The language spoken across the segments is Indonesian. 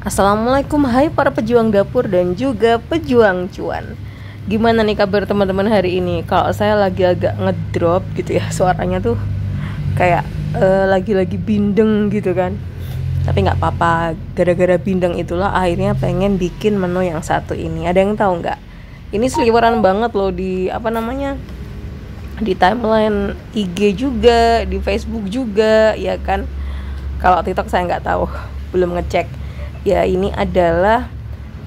Assalamualaikum, hai para pejuang dapur dan juga pejuang cuan. Gimana nih kabar teman-teman hari ini? Kalau saya lagi agak ngedrop gitu ya, suaranya tuh kayak lagi-lagi bindeng gitu kan. Tapi nggak apa-apa, gara-gara bindeng itulah akhirnya pengen bikin menu yang satu ini. Ada yang tahu nggak? Ini seliweran banget loh di di timeline IG juga, di Facebook juga, ya kan. Kalau TikTok saya nggak tahu, belum ngecek. Ya, ini adalah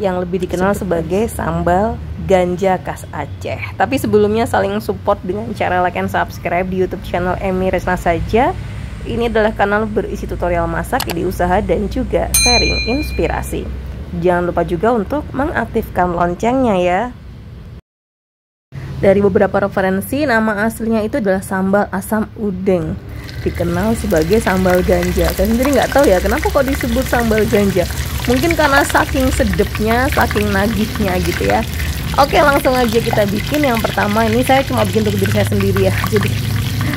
yang lebih dikenal sebagai sambal ganja khas Aceh. Tapi sebelumnya saling support dengan cara like and subscribe di YouTube channel Emi Resna saja. Ini adalah kanal berisi tutorial masak, ide usaha dan juga sharing inspirasi. Jangan lupa juga untuk mengaktifkan loncengnya ya. Dari beberapa referensi, nama aslinya itu adalah sambal asam udeng, dikenal sebagai sambal ganja. Saya sendiri nggak tahu ya kenapa kok disebut sambal ganja. Mungkin karena saking sedepnya, saking nagihnya gitu ya. Oke, langsung aja kita bikin. Yang pertama ini saya cuma bikin untuk diri saya sendiri ya. Jadi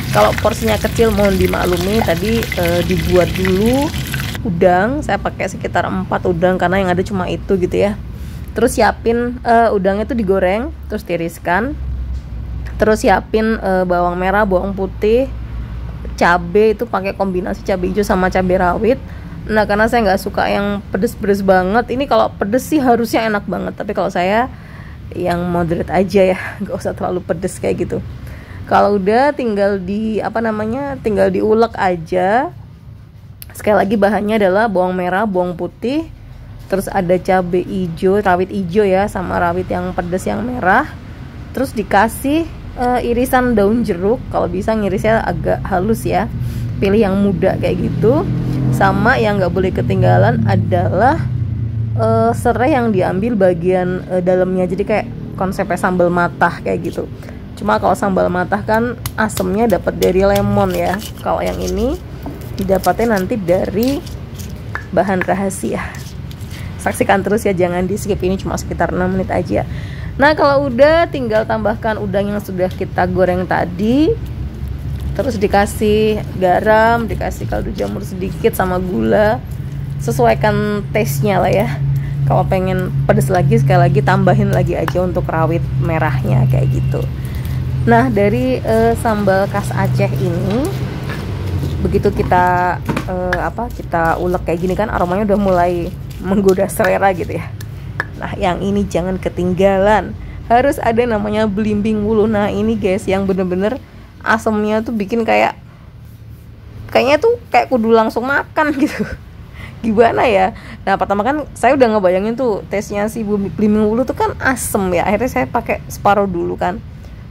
kalau porsinya kecil mohon dimaklumi. Tadi dibuat dulu udang. Saya pakai sekitar 4 udang karena yang ada cuma itu gitu ya. Terus siapin udangnya itu digoreng, terus tiriskan. Terus siapin bawang merah, bawang putih, cabai itu pakai kombinasi cabai hijau sama cabai rawit. Nah, karena saya nggak suka yang pedes-pedes banget. Ini kalau pedes sih harusnya enak banget. Tapi kalau saya yang moderate aja ya, nggak usah terlalu pedes kayak gitu. Kalau udah tinggal tinggal diulek aja. Sekali lagi bahannya adalah bawang merah, bawang putih, terus ada cabai hijau, rawit hijau ya, sama rawit yang pedes yang merah. Terus dikasih irisan daun jeruk. Kalau bisa ngirisnya agak halus ya, pilih yang muda kayak gitu. Sama yang nggak boleh ketinggalan adalah serai yang diambil bagian dalamnya. Jadi kayak konsepnya sambal matah kayak gitu. Cuma kalau sambal matah kan asemnya dapat dari lemon ya. Kalau yang ini didapatnya nanti dari bahan rahasia. Saksikan terus ya, jangan di skip, ini cuma sekitar 6 menit aja. Nah, kalau udah tinggal tambahkan udang yang sudah kita goreng tadi. Terus dikasih garam, dikasih kaldu jamur sedikit sama gula. Sesuaikan taste-nya lah ya. Kalau pengen pedas lagi, sekali lagi tambahin lagi aja untuk rawit merahnya kayak gitu. Nah, dari sambal khas Aceh ini begitu kita kita ulek kayak gini kan, aromanya udah mulai menggoda selera gitu ya. Nah, yang ini jangan ketinggalan, harus ada namanya belimbing wuluh. Nah, ini guys yang bener-bener asemnya tuh bikin kayaknya tuh kayak kudu langsung makan gitu. Gimana ya? Nah, pertama kan saya udah ngebayangin tuh taste-nya si belimbing wuluh tuh kan asem ya. Akhirnya saya pakai separuh dulu kan.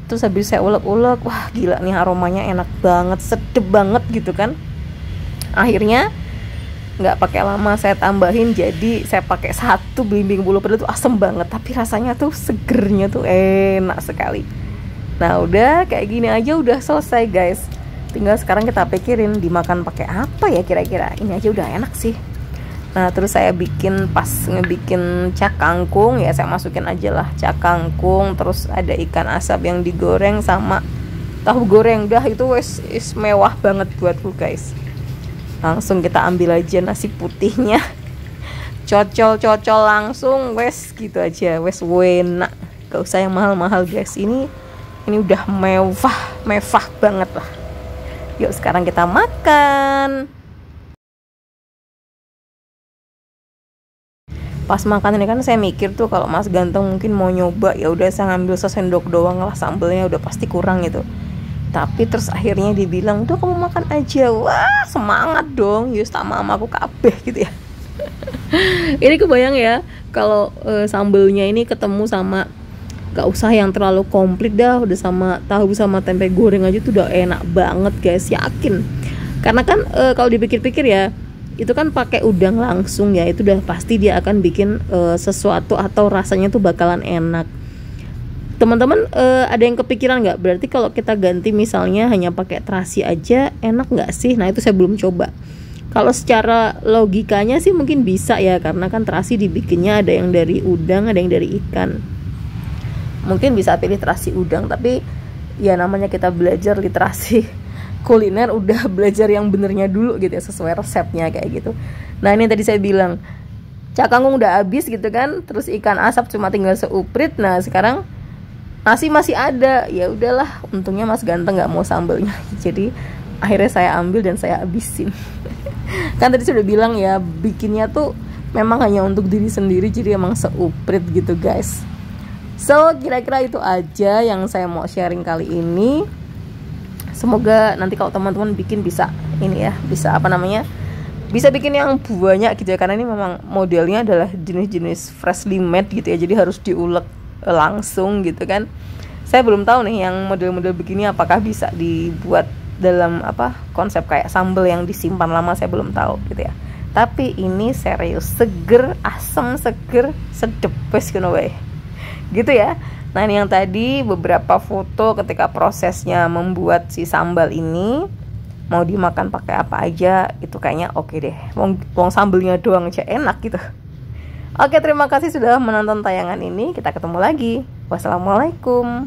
Terus habis saya ulek-ulek, wah gila nih aromanya enak banget, sedep banget gitu kan. Akhirnya nggak pakai lama saya tambahin, jadi saya pakai 1 belimbing wuluh. Padahal tuh asem banget, tapi rasanya tuh segernya tuh enak sekali. Nah, udah kayak gini aja udah selesai guys. Tinggal sekarang kita pikirin dimakan pakai apa ya kira-kira. Ini aja udah enak sih. Nah, terus saya pas ngebikin cak kangkung ya, saya masukin aja lah cak kangkung. Terus ada ikan asap yang digoreng sama tahu goreng. Dah itu wes mewah banget buatku guys. Langsung kita ambil aja nasi putihnya. Cocol langsung wes gitu aja, wes enak. Gak usah yang mahal-mahal guys. Ini udah mewah banget lah. Yuk sekarang kita makan. Pas makan ini kan saya mikir tuh kalau Mas Ganteng mungkin mau nyoba, ya udah saya ngambil sesendok doang lah, sambelnya udah pasti kurang gitu. Tapi terus akhirnya dibilang, "Udah kamu makan aja." Wah, semangat dong. Yus sama aku kabeh gitu ya. Ini kebayang ya kalau sambelnya ini ketemu sama, gak usah yang terlalu komplit dah, udah sama tahu sama tempe goreng aja tuh udah enak banget guys, yakin. Karena kan kalau dipikir-pikir ya, itu kan pakai udang langsung ya, itu udah pasti dia akan bikin sesuatu atau rasanya tuh bakalan enak. Teman-teman ada yang kepikiran nggak? Berarti kalau kita ganti misalnya hanya pakai terasi aja, enak nggak sih? Nah, itu saya belum coba. Kalau secara logikanya sih mungkin bisa ya, karena kan terasi dibikinnya ada yang dari udang, ada yang dari ikan. Mungkin bisa pilih terasi udang, tapi ya namanya kita belajar literasi kuliner, udah belajar yang benernya dulu gitu ya, sesuai resepnya kayak gitu. Nah, ini tadi saya bilang cak kangkung udah habis gitu kan, terus ikan asap cuma tinggal seuprit. Nah sekarang nasi masih ada, ya udahlah, untungnya Mas Ganteng nggak mau sambelnya, jadi akhirnya saya ambil dan saya habisin. Kan tadi sudah bilang ya, bikinnya tuh memang hanya untuk diri sendiri, jadi emang seuprit gitu guys. So kira-kira itu aja yang saya mau sharing kali ini. Semoga nanti kalau teman-teman bikin bisa ini ya, bisa apa namanya, bisa bikin yang banyak gitu ya, karena ini memang modelnya adalah jenis-jenis freshly made gitu ya, jadi harus diulek langsung gitu kan. Saya belum tahu nih yang model-model begini apakah bisa dibuat dalam apa konsep kayak sambal yang disimpan lama, saya belum tahu gitu ya. Tapi ini serius, seger, asam, seger, sedep wes ngono wae. Gitu ya. Nah ini yang tadi beberapa foto ketika prosesnya membuat si sambal ini. Mau dimakan pakai apa aja itu kayaknya oke deh. Wong sambelnya doang aja enak gitu. Oke, terima kasih sudah menonton tayangan ini. Kita ketemu lagi. Wassalamualaikum.